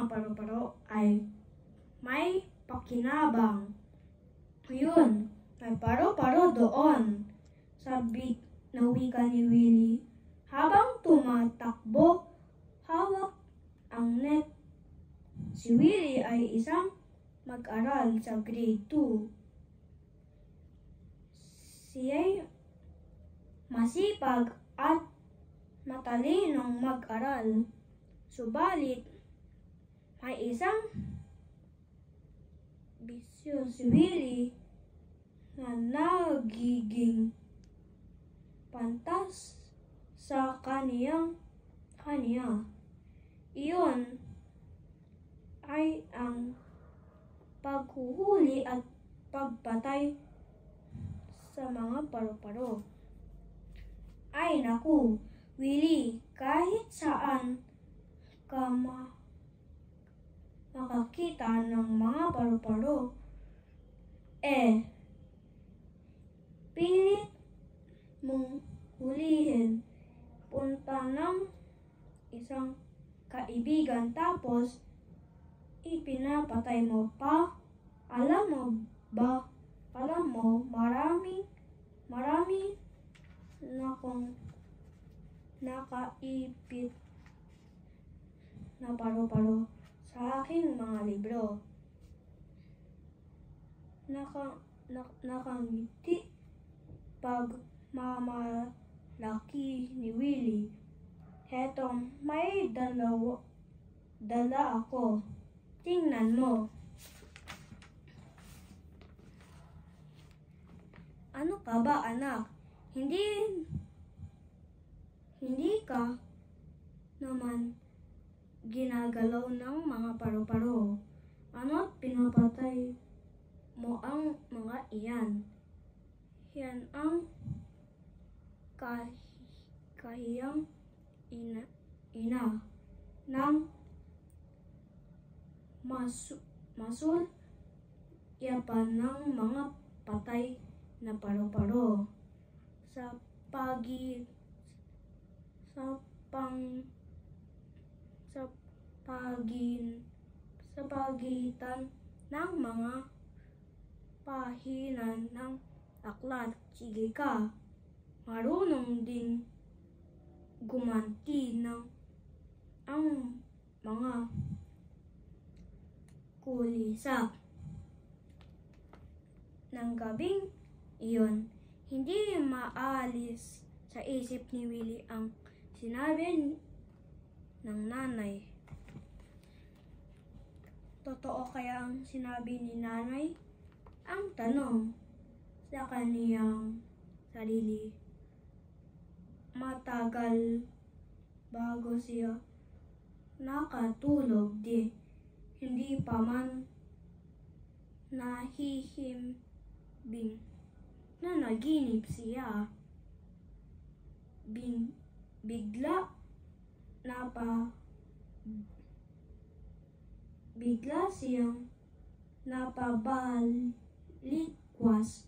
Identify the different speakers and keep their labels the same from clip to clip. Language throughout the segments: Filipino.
Speaker 1: mga paru-paro ay may pakinabang. Yun, may paru-paro doon. Sabi na wika ni Willie. Habang tumatakbo, hawak ang net. Si Willie ay isang mag-aral sa grade 2. Siya'y masipag at matalinong mag-aral. Subalit, may isang bisyo si Willie na nagiging pantas sa kanya. Iyon ay ang paghuhuli at pagpatay sa mga paru-paro. Ay naku, Willie, kahit saan ka makakita ng mga paru-paro, pilit mong hulihin. Punta ng isang kaibigan tapos ipinapatay mo pa. Alam mo, marami na kong nakaipit na paru-paro sa aking mga libro. Nakangiti pagmamalaki ni Willie. Hetong may dala ako. Tingnan mo. Ano ka ba, anak? Hindi ka naman ginagalaw ng mga paru-paro. Ano't pinapatay mo ang mga iyan? Yan ang kahiyang ina ng masul yapan ng mga patay na paru-paro sa pagitan ng mga pahinan ng aklat. Sige ka, marunong din gumanti ng ang mga kulisap. Ng gabing iyon, hindi maalis sa isip ni Willie ang sinabi ng nanay. Totoo kaya ang sinabi ni nanay? Ang tanong sa kaniyang sarili. Matagal bago siya nakatulog, hindi pa man nahihimbing na naginip siya. Bigla siyang napabalikwas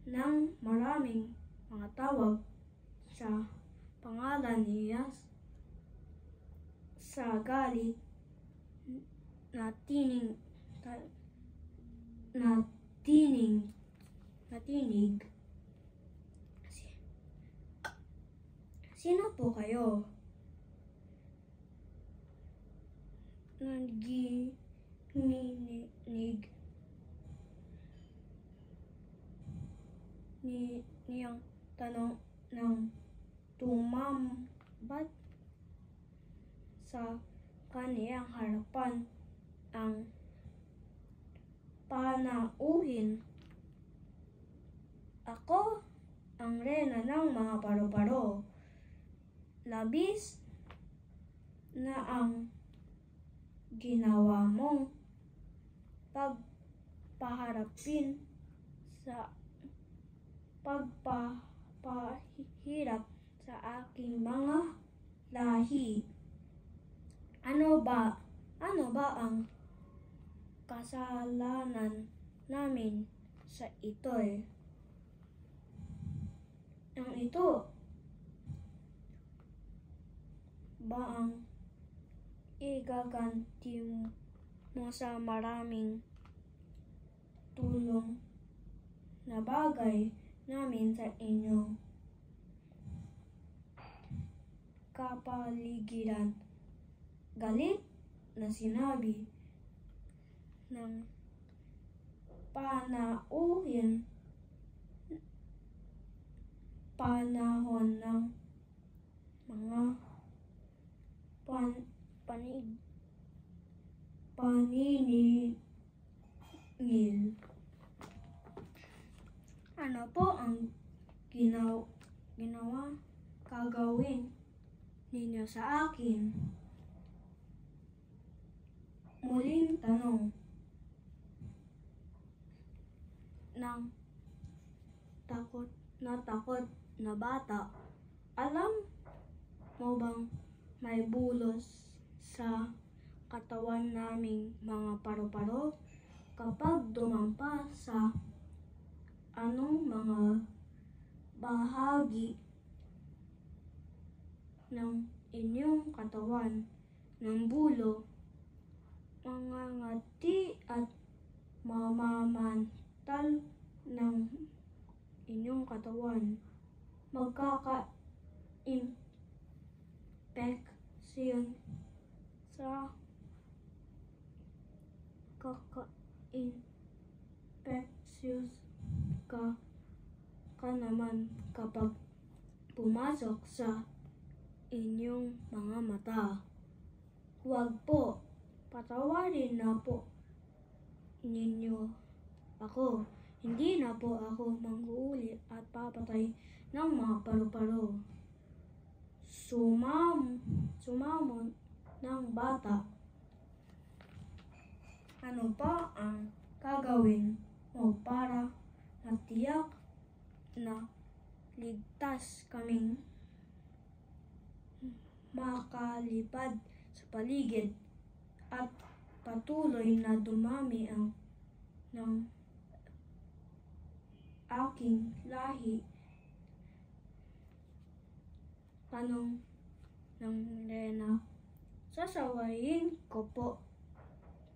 Speaker 1: ng maraming mga tawag sa pangalan niya. Sa galit na tinig, sino po kayo? Naginig niyang tanong ng tumambat sa kaniyang harapan ang panauhin. Ako ang reyna ng mga paru-paro. Labis na ang ginawa mong pagpahirap sa aking mga lahi. Ano ba ang kasalanan namin sa ito'y? Ang ito ba ang igaganti mo sa maraming tulong na bagay namin sa inyo kapaligiran. Galit na sinabi ng panahon ng mga paniningil. Ano po ang gagawin ninyo sa akin? Muling tanong ng takot na bata. Alam mo bang may bulos sa katawan naming mga paru-paro kapag dumampa sa anong mga bahagi ng inyong katawan ng bulo, mangangati at mamamantal ng inyong katawan, magkaka-infeksyon ka naman kapag pumasok sa inyong mga mata. Huwag po, patawarin na po ninyo ako. Hindi na po ako manghuhuli at papatay ng mga paru-paro. Sumamon ng bata. Ano pa ang gagawin mo para matiyak na ligtas kaming makalipad sa paligid at patuloy na dumami ng aking lahi? Tanong ng Rena. Sasawayin ko po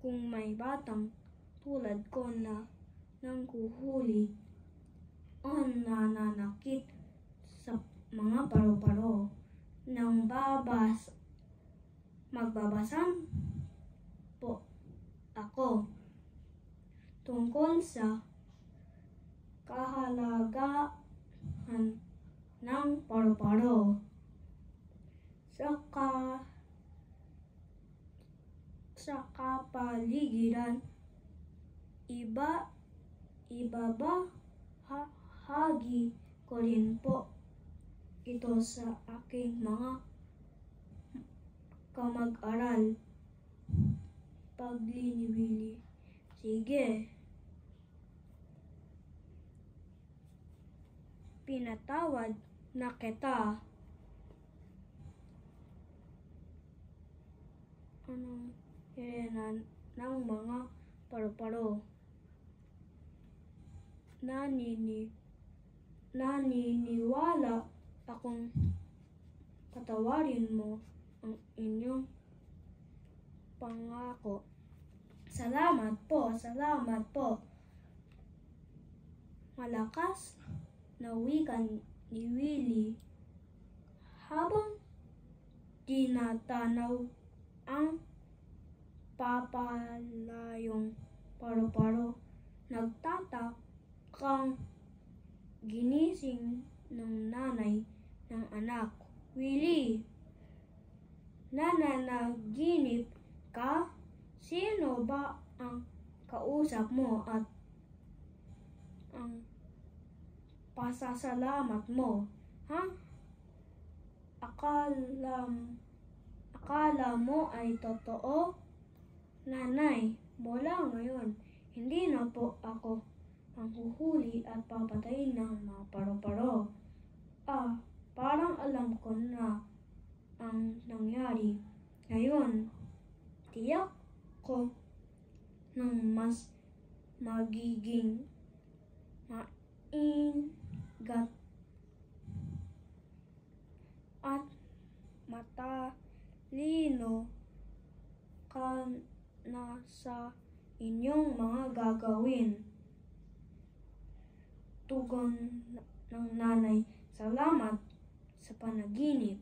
Speaker 1: kung may batang tulad ko na nanghuhuli o nananakit sa mga paru-paro. Magbabasan po ako tungkol sa kahalagahan ng paru-paro sa kapaligiran. Ibabahagi ko rin po ito sa aking mga kamag-aral. Pagliniwili. Sige. Pinatawad na kita. Anong hirenan ng mga paru-paro? Naniniwala akong patawarin mo ang inyong pangako. Salamat po. Malakas na wika ni Willie habang tinatanaw ang papalayong paru-paro. Nagtatakang ginising ng nanay ng anak. Willie, nananaginip ka? Sino ba ang kausap mo at ang pasasalamat mo? Ha? Akala mo ay totoo? Nanay, mula ngayon, hindi na po ako manghuhuli at papatayin ng mga paru-paro. Parang alam ko na ang nangyari. Ngayon, tiyak ko ng mas magiging maingat at matalino ka na sa inyong mga gagawin. Tugon ng nanay, salamat sa panaginip.